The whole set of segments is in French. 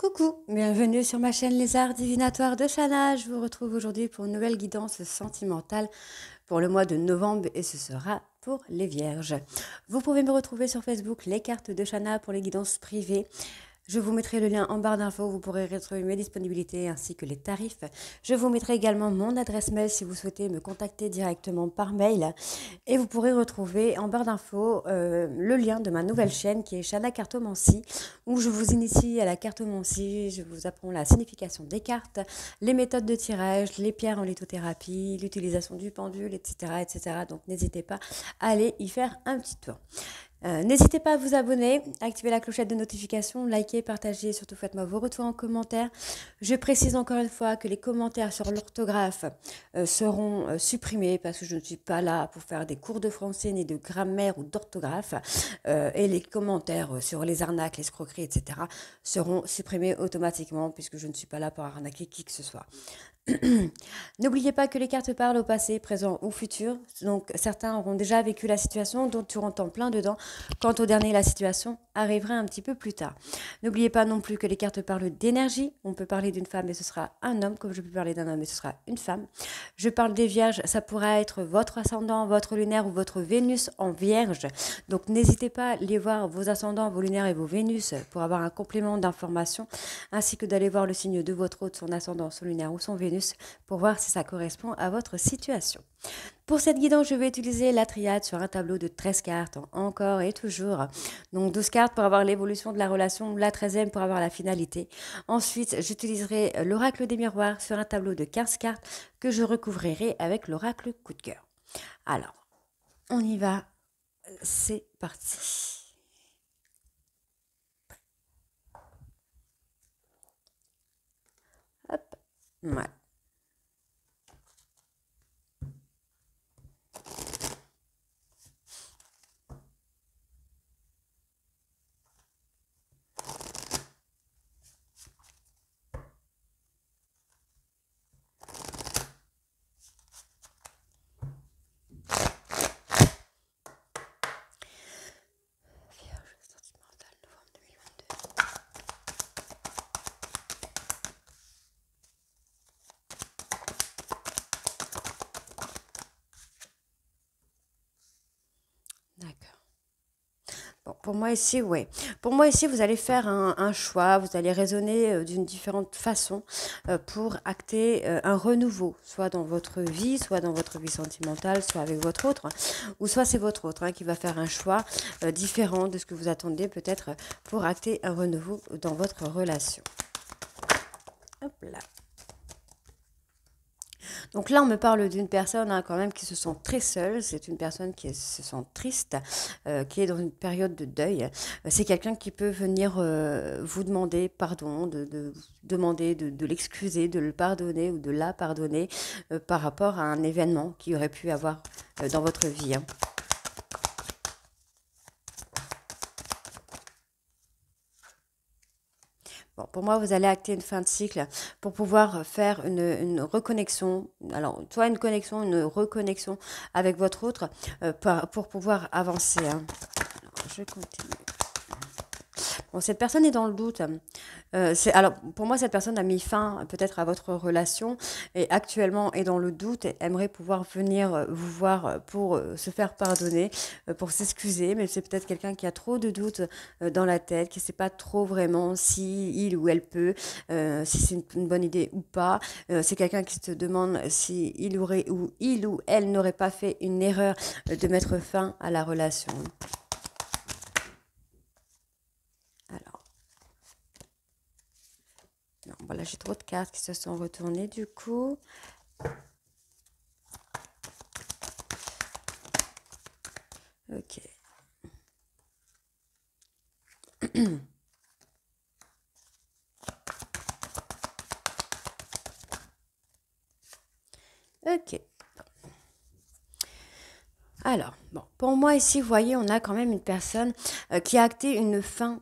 Coucou, bienvenue sur ma chaîne Les Arts Divinatoires de Shana. Je vous retrouve aujourd'hui pour une nouvelle guidance sentimentale pour le mois de novembre et ce sera pour les Vierges. Vous pouvez me retrouver sur Facebook, les cartes de Shana pour les guidances privées. Je vous mettrai le lien en barre d'infos, vous pourrez retrouver mes disponibilités ainsi que les tarifs. Je vous mettrai également mon adresse mail si vous souhaitez me contacter directement par mail. Et vous pourrez retrouver en barre d'infos le lien de ma nouvelle chaîne qui est Shana Cartomancie, où je vous initie à la cartomancie, je vous apprends la signification des cartes, les méthodes de tirage, les pierres en lithothérapie, l'utilisation du pendule, etc., etc. Donc n'hésitez pas à aller y faire un petit tour. N'hésitez pas à vous abonner, activer la clochette de notification, liker, partager et surtout faites-moi vos retours en commentaire. Je précise encore une fois que les commentaires sur l'orthographe seront supprimés parce que je ne suis pas là pour faire des cours de français ni de grammaire ou d'orthographe. Et les commentaires sur les arnaques, les escroqueries, etc. seront supprimés automatiquement puisque je ne suis pas là pour arnaquer qui que ce soit. N'oubliez pas que les cartes parlent au passé, présent ou futur. Donc certains auront déjà vécu la situation, dont tu entends plein dedans. Quant au dernier, la situation arrivera un petit peu plus tard. N'oubliez pas non plus que les cartes parlent d'énergie. On peut parler d'une femme et ce sera un homme, comme je peux parler d'un homme et ce sera une femme. Je parle des vierges, ça pourra être votre ascendant, votre lunaire ou votre Vénus en vierge. Donc n'hésitez pas à aller voir vos ascendants, vos lunaires et vos Vénus pour avoir un complément d'information, ainsi que d'aller voir le signe de votre hôte, son ascendant, son lunaire ou son Vénus pour voir si ça correspond à votre situation. Pour cette guidance, je vais utiliser la triade sur un tableau de 13 cartes, encore et toujours. Donc 12 cartes pour avoir l'évolution de la relation, la 13e pour avoir la finalité. Ensuite, j'utiliserai l'oracle des miroirs sur un tableau de 15 cartes que je recouvrirai avec l'oracle coup de cœur. Alors, on y va, c'est parti. Hop, voilà. D'accord. Bon, pour moi ici, ouais. Pour moi ici, vous allez faire un choix, vous allez raisonner d'une différente façon pour acter un renouveau, soit dans votre vie, soit dans votre vie sentimentale, soit avec votre autre, ou soit c'est votre autre qui va faire un choix différent de ce que vous attendez peut-être pour acter un renouveau dans votre relation. Hop là. Donc là, on me parle d'une personne quand même qui se sent très seule. C'est une personne qui se sent triste, qui est dans une période de deuil. C'est quelqu'un qui peut venir vous demander pardon, de demander de l'excuser, de le pardonner ou de la pardonner par rapport à un événement qui aurait pu avoir dans votre vie. Bon, pour moi, vous allez acter une fin de cycle pour pouvoir faire une reconnexion. Alors, soit une connexion, une reconnexion avec votre autre pour pouvoir avancer. Alors, je continue. Bon, cette personne est dans le doute. Alors, pour moi, cette personne a mis fin peut-être à votre relation et actuellement est dans le doute et aimerait pouvoir venir vous voir pour se faire pardonner, pour s'excuser. Mais c'est peut-être quelqu'un qui a trop de doutes dans la tête, qui ne sait pas trop vraiment si il ou elle peut, si c'est une bonne idée ou pas. C'est quelqu'un qui se demande si il ou elle n'aurait pas fait une erreur de mettre fin à la relation. Alors. Non, voilà, j'ai trop de cartes qui se sont retournées du coup. Ok. Ok. Alors, Bon, pour moi ici, vous voyez, on a quand même une personne qui a acté une fin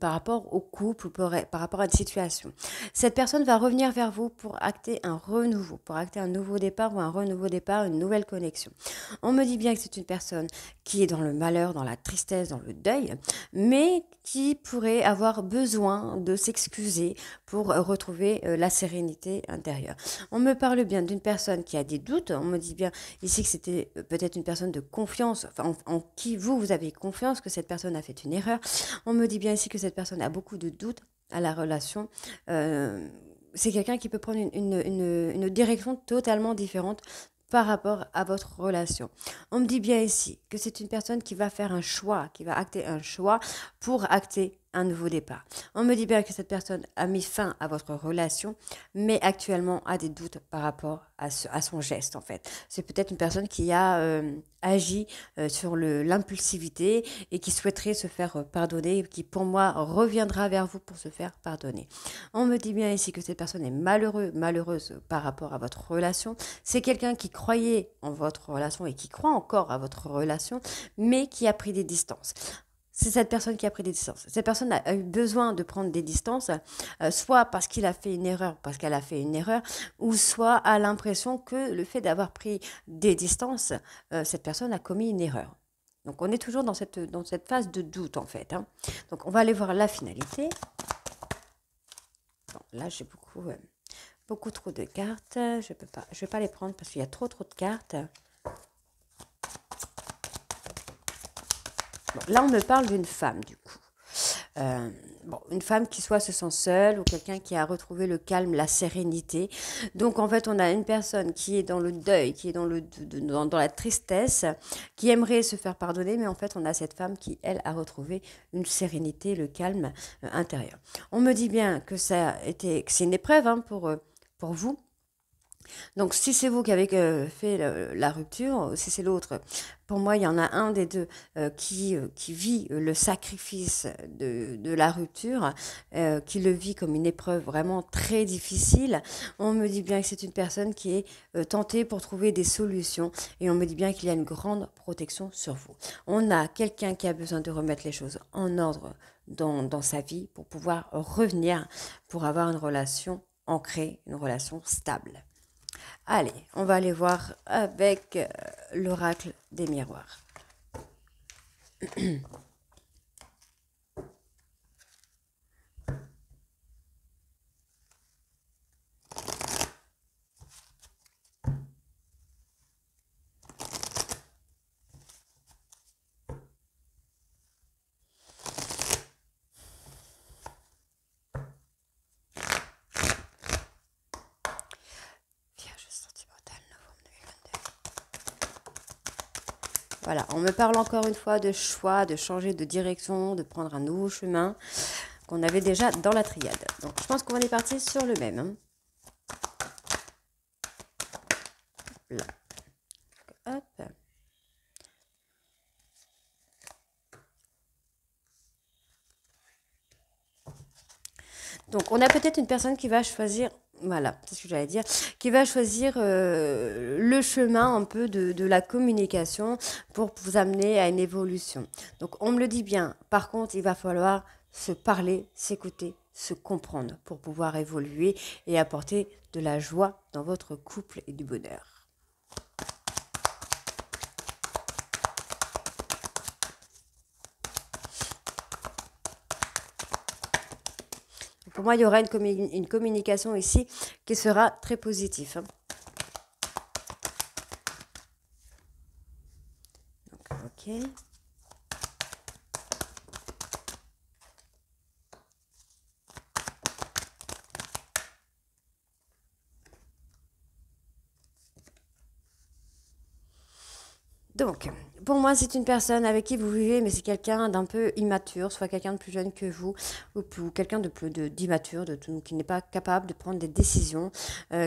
par rapport au couple ou par rapport à une situation. Cette personne va revenir vers vous pour acter un renouveau, pour acter un nouveau départ ou un renouveau départ, une nouvelle connexion. On me dit bien que c'est une personne qui est dans le malheur, dans la tristesse, dans le deuil, mais qui pourrait avoir besoin de s'excuser pour retrouver la sérénité intérieure. On me parle bien d'une personne qui a des doutes, on me dit bien ici que c'était peut-être une personne de confiance, enfin, en qui vous avez confiance, que cette personne a fait une erreur. On me dit bien ici que cette personne a beaucoup de doutes à la relation. C'est quelqu'un qui peut prendre une direction totalement différente par rapport à votre relation. On me dit bien ici que c'est une personne qui va faire un choix, qui va acter un choix pour acter un nouveau départ. On me dit bien que cette personne a mis fin à votre relation, mais actuellement a des doutes par rapport à son geste en fait. C'est peut-être une personne qui a agi sur l'impulsivité et qui souhaiterait se faire pardonner, qui pour moi reviendra vers vous pour se faire pardonner. On me dit bien ici que cette personne est malheureuse par rapport à votre relation. C'est quelqu'un qui croyait en votre relation et qui croit encore à votre relation, mais qui a pris des distances. C'est cette personne qui a pris des distances. Cette personne a eu besoin de prendre des distances, soit parce qu'il a fait une erreur, parce qu'elle a fait une erreur, ou soit a l'impression que le fait d'avoir pris des distances, cette personne a commis une erreur. Donc on est toujours dans cette phase de doute en fait. Hein. Donc on va aller voir la finalité. Bon, là j'ai beaucoup trop de cartes. Je vais pas les prendre parce qu'il y a trop de cartes. Bon, là, on me parle d'une femme, du coup. Bon, une femme qui soit se sent seule ou quelqu'un qui a retrouvé le calme, la sérénité. Donc, en fait, on a une personne qui est dans le deuil, qui est dans la tristesse, qui aimerait se faire pardonner, mais en fait, on a cette femme qui, elle, a retrouvé une sérénité, le calme intérieur. On me dit bien que que c'est une épreuve hein, pour vous. Donc, si c'est vous qui avez fait la rupture, si c'est l'autre, pour moi, il y en a un des deux qui vit le sacrifice de la rupture, qui le vit comme une épreuve vraiment très difficile. On me dit bien que c'est une personne qui est tentée pour trouver des solutions et on me dit bien qu'il y a une grande protection sur vous. On a quelqu'un qui a besoin de remettre les choses en ordre dans sa vie pour pouvoir revenir, pour avoir une relation ancrée, une relation stable. Allez, on va aller voir avec l'oracle des miroirs. Voilà, on me parle encore une fois de choix, de changer de direction, de prendre un nouveau chemin qu'on avait déjà dans la triade. Donc je pense qu'on est parti sur le même. Hein. Là. Hop. Donc on a peut-être une personne qui va choisir, voilà, c'est ce que j'allais dire, qui va choisir le chemin un peu de la communication pour vous amener à une évolution. Donc on me le dit bien, par contre il va falloir se parler, s'écouter, se comprendre pour pouvoir évoluer et apporter de la joie dans votre couple et du bonheur. Pour moi, il y aura une communication ici qui sera très positive. Hein. Donc, ok. Donc, pour moi, c'est une personne avec qui vous vivez, mais c'est quelqu'un d'un peu immature, soit quelqu'un de plus jeune que vous, ou quelqu'un d'immature, qui n'est pas capable de prendre des décisions,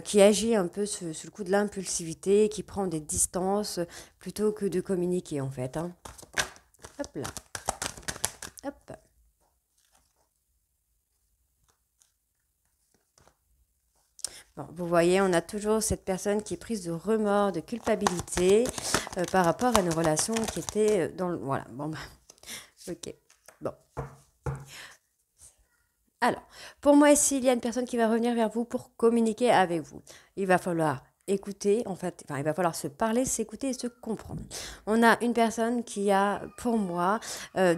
qui agit un peu sous le coup de l'impulsivité, qui prend des distances plutôt que de communiquer, en fait. Hein. Hop là. Hop. Bon, vous voyez, on a toujours cette personne qui est prise de remords, de culpabilité, par rapport à une relation qui était dans le... Voilà, bon, bah, ok, bon. Alors, pour moi ici, il y a une personne qui va revenir vers vous pour communiquer avec vous. Il va falloir écouter, en fait, enfin, il va falloir se parler, s'écouter et se comprendre. On a une personne qui a, pour moi,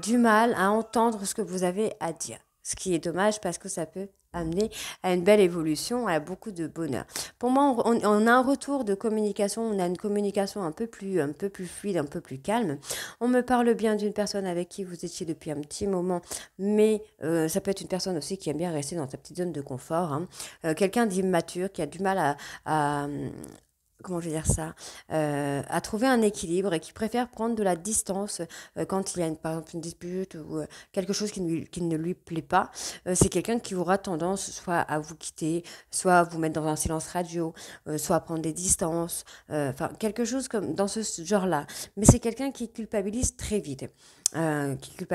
du mal à entendre ce que vous avez à dire. Ce qui est dommage parce que ça peut amener à une belle évolution, à beaucoup de bonheur. Pour moi, on a un retour de communication, on a une communication un peu plus fluide, un peu plus calme. On me parle bien d'une personne avec qui vous étiez depuis un petit moment, mais ça peut être une personne aussi qui aime bien rester dans sa petite zone de confort. Hein. Quelqu'un d'immature qui a du mal à comment je vais dire ça, à trouver un équilibre et qui préfère prendre de la distance quand il y a par exemple une dispute ou quelque chose qui ne lui plaît pas. C'est quelqu'un qui aura tendance soit à vous quitter, soit à vous mettre dans un silence radio, soit à prendre des distances, enfin quelque chose comme dans ce genre-là. Mais c'est quelqu'un qui culpabilise très vite. Qui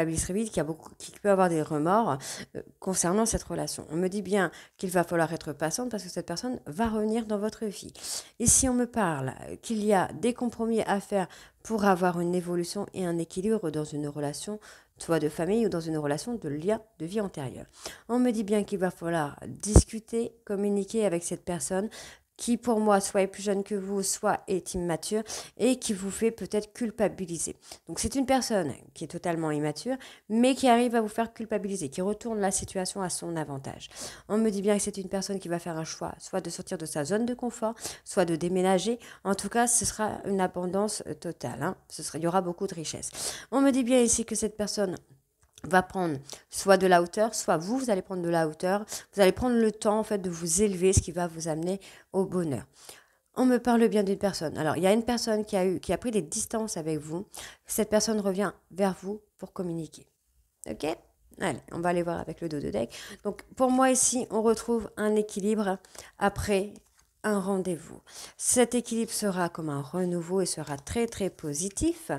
peut avoir des remords concernant cette relation. On me dit bien qu'il va falloir être patiente parce que cette personne va revenir dans votre vie. Et si on me parle qu'il y a des compromis à faire pour avoir une évolution et un équilibre dans une relation, soit de famille ou dans une relation de lien de vie antérieure. On me dit bien qu'il va falloir discuter, communiquer avec cette personne qui pour moi soit est plus jeune que vous, soit est immature et qui vous fait peut-être culpabiliser. Donc c'est une personne qui est totalement immature, mais qui arrive à vous faire culpabiliser, qui retourne la situation à son avantage. On me dit bien que c'est une personne qui va faire un choix, soit de sortir de sa zone de confort, soit de déménager. En tout cas, ce sera une abondance totale. Hein. Il y aura beaucoup de richesse. On me dit bien ici que cette personne va prendre soit de la hauteur, soit vous allez prendre de la hauteur. Vous allez prendre le temps en fait de vous élever, ce qui va vous amener au bonheur. On me parle bien d'une personne. Alors, il y a une personne qui a pris des distances avec vous. Cette personne revient vers vous pour communiquer. Ok? Allez, on va aller voir avec le dos de deck. Donc, pour moi ici, on retrouve un équilibre après un rendez-vous. Cet équilibre sera comme un renouveau et sera très, très positif.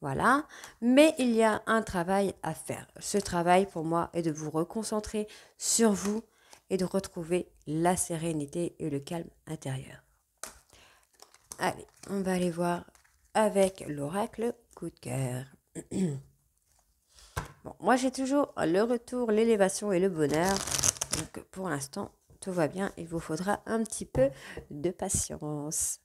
Voilà, mais il y a un travail à faire. Ce travail, pour moi, est de vous reconcentrer sur vous et de retrouver la sérénité et le calme intérieur. Allez, on va aller voir avec l'oracle coup de cœur. Bon, moi, j'ai toujours le retour, l'élévation et le bonheur. Donc, pour l'instant, tout va bien. Il vous faudra un petit peu de patience.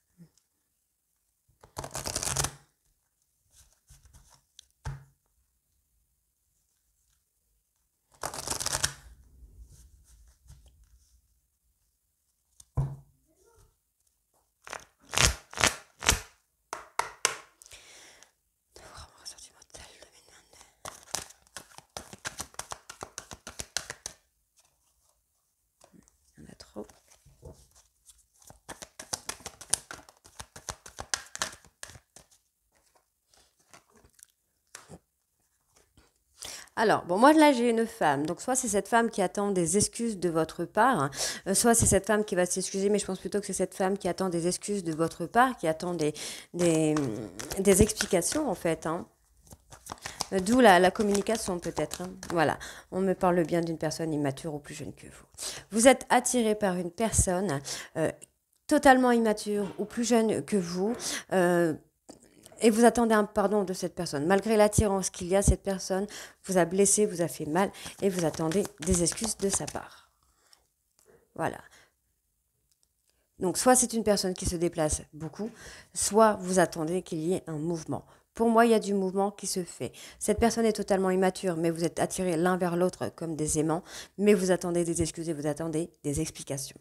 Il y en a trop. Alors, bon, moi là j'ai une femme, donc soit c'est cette femme qui attend des excuses de votre part, hein, soit c'est cette femme qui va s'excuser, mais je pense plutôt que c'est cette femme qui attend des excuses de votre part, qui attend des, des explications en fait. Hein. D'où la communication peut-être. Hein. Voilà, on me parle bien d'une personne immature ou plus jeune que vous. Vous êtes attiré par une personne totalement immature ou plus jeune que vous. Et vous attendez un pardon de cette personne. Malgré l'attirance qu'il y a, cette personne vous a blessé, vous a fait mal et vous attendez des excuses de sa part. Voilà. Donc, soit c'est une personne qui se déplace beaucoup, soit vous attendez qu'il y ait un mouvement. Pour moi, il y a du mouvement qui se fait. Cette personne est totalement immature, mais vous êtes attirés l'un vers l'autre comme des aimants, mais vous attendez des excuses et vous attendez des explications.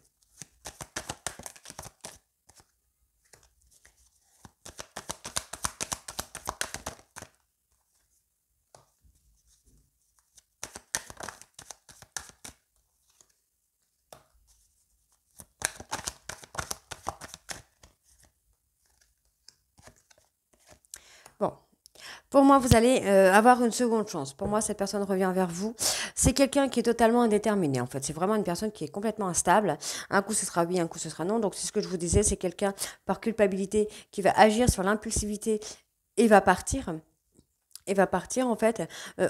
Bon, pour moi, vous allez avoir une seconde chance. Pour moi, cette personne revient vers vous. C'est quelqu'un qui est totalement indéterminé, en fait. C'est vraiment une personne qui est complètement instable. Un coup, ce sera oui, un coup, ce sera non. Donc, c'est ce que je vous disais. C'est quelqu'un, par culpabilité, qui va agir sur l'impulsivité et va partir. et va partir en fait,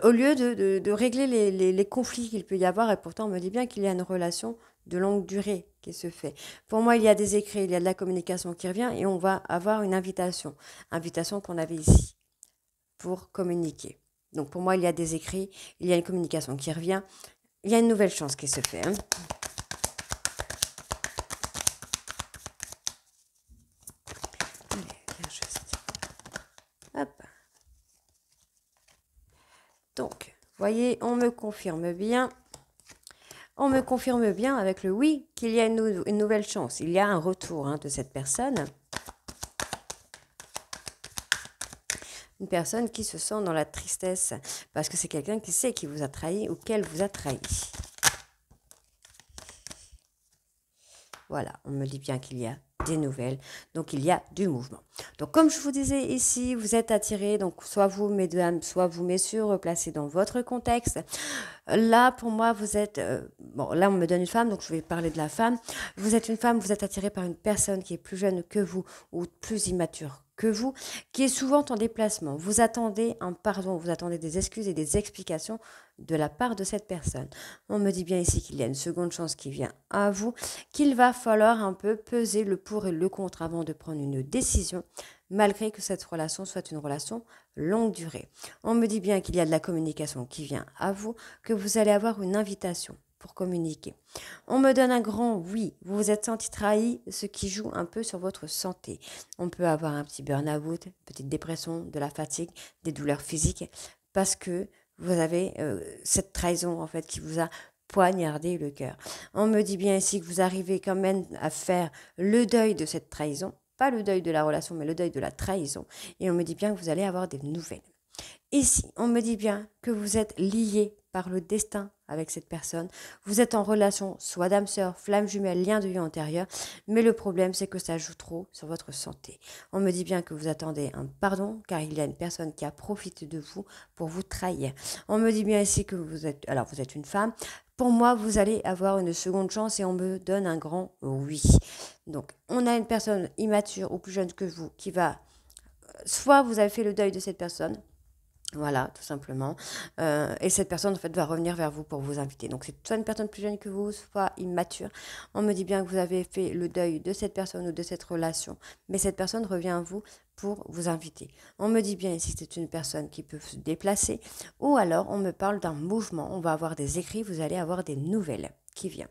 au lieu de régler les conflits qu'il peut y avoir, et pourtant on me dit bien qu'il y a une relation de longue durée qui se fait. Pour moi, il y a des écrits, il y a de la communication qui revient et on va avoir une invitation, invitation qu'on avait ici pour communiquer. Donc pour moi, il y a des écrits, il y a une communication qui revient, il y a une nouvelle chance qui se fait. Hein. Allez, juste. Hop. Donc, voyez, on me confirme bien. On me confirme bien avec le oui qu'il y a une nouvelle chance. Il y a un retour de cette personne. Une personne qui se sent dans la tristesse parce que c'est quelqu'un qui sait qui vous a trahi ou qu'elle vous a trahi. Voilà, on me dit bien qu'il y a des nouvelles, donc il y a du mouvement. Donc comme je vous disais ici, vous êtes attirés, donc soit vous mesdames, soit vous messieurs, replacés dans votre contexte. Là, pour moi, vous êtes... bon, là, on me donne une femme, donc je vais parler de la femme. Vous êtes une femme, vous êtes attirée par une personne qui est plus jeune que vous ou plus immature que vous, qui est souvent en déplacement. Vous attendez un pardon, vous attendez des excuses et des explications de la part de cette personne. On me dit bien ici qu'il y a une seconde chance qui vient à vous, qu'il va falloir un peu peser le pour et le contre avant de prendre une décision, malgré que cette relation soit une relation longue durée. On me dit bien qu'il y a de la communication qui vient à vous, que vous allez avoir une invitation pour communiquer. On me donne un grand oui, vous vous êtes senti trahi, ce qui joue un peu sur votre santé. On peut avoir un petit burn-out, une petite dépression, de la fatigue, des douleurs physiques, parce que vous avez cette trahison en fait qui vous a poignardé le cœur. On me dit bien ici que vous arrivez quand même à faire le deuil de cette trahison, pas le deuil de la relation, mais le deuil de la trahison. Et on me dit bien que vous allez avoir des nouvelles. Ici, on me dit bien que vous êtes lié par le destin avec cette personne. Vous êtes en relation, soit d'âme sœur, flamme jumelle, lien de vie antérieur. Mais le problème, c'est que ça joue trop sur votre santé. On me dit bien que vous attendez un pardon, car il y a une personne qui a profité de vous pour vous trahir. On me dit bien ici que vous êtes une femme. Pour moi, vous allez avoir une seconde chance et on me donne un grand oui. Donc, on a une personne immature ou plus jeune que vous qui va... Soit vous avez fait le deuil de cette personne, voilà, tout simplement. Et cette personne, en fait, va revenir vers vous pour vous inviter. Donc, c'est soit une personne plus jeune que vous, soit immature. On me dit bien que vous avez fait le deuil de cette personne ou de cette relation, mais cette personne revient à vous pour vous inviter. On me dit bien ici que c'est une personne qui peut se déplacer, ou alors on me parle d'un mouvement. On va avoir des écrits, vous allez avoir des nouvelles qui viennent.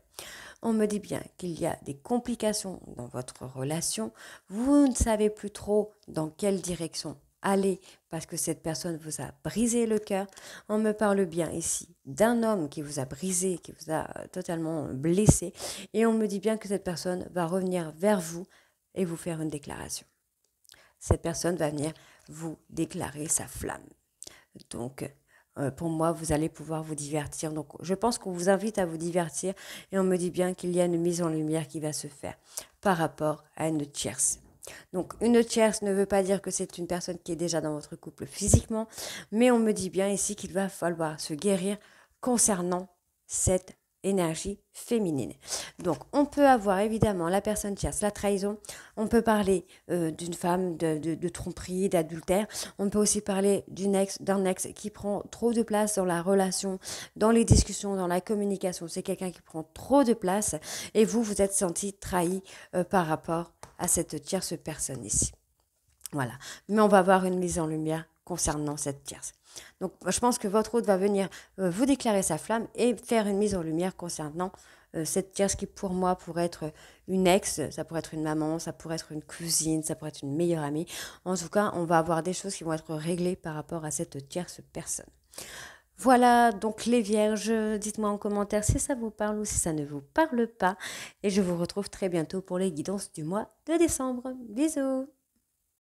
On me dit bien qu'il y a des complications dans votre relation. Vous ne savez plus trop dans quelle direction aller parce que cette personne vous a brisé le cœur. On me parle bien ici d'un homme qui vous a brisé, qui vous a totalement blessé. Et on me dit bien que cette personne va revenir vers vous et vous faire une déclaration. Cette personne va venir vous déclarer sa flamme. Donc, pour moi, vous allez pouvoir vous divertir. Donc, je pense qu'on vous invite à vous divertir et on me dit bien qu'il y a une mise en lumière qui va se faire par rapport à une tierce. Donc, une tierce ne veut pas dire que c'est une personne qui est déjà dans votre couple physiquement, mais on me dit bien ici qu'il va falloir se guérir concernant cette énergie féminine. Donc, on peut avoir évidemment la personne tierce, la trahison. On peut parler d'une femme, de tromperie, d'adultère. On peut aussi parler d'un ex qui prend trop de place dans la relation, dans les discussions, dans la communication. C'est quelqu'un qui prend trop de place et vous, vous êtes senti trahi par rapport à cette tierce personne ici. Voilà. Mais on va avoir une mise en lumière concernant cette tierce. Donc, je pense que votre hôte va venir vous déclarer sa flamme et faire une mise en lumière concernant cette tierce qui, pour moi, pourrait être une ex, ça pourrait être une maman, ça pourrait être une cousine, ça pourrait être une meilleure amie. En tout cas, on va avoir des choses qui vont être réglées par rapport à cette tierce personne. Voilà, donc les vierges, dites-moi en commentaire si ça vous parle ou si ça ne vous parle pas. Et je vous retrouve très bientôt pour les guidances du mois de décembre. Bisous!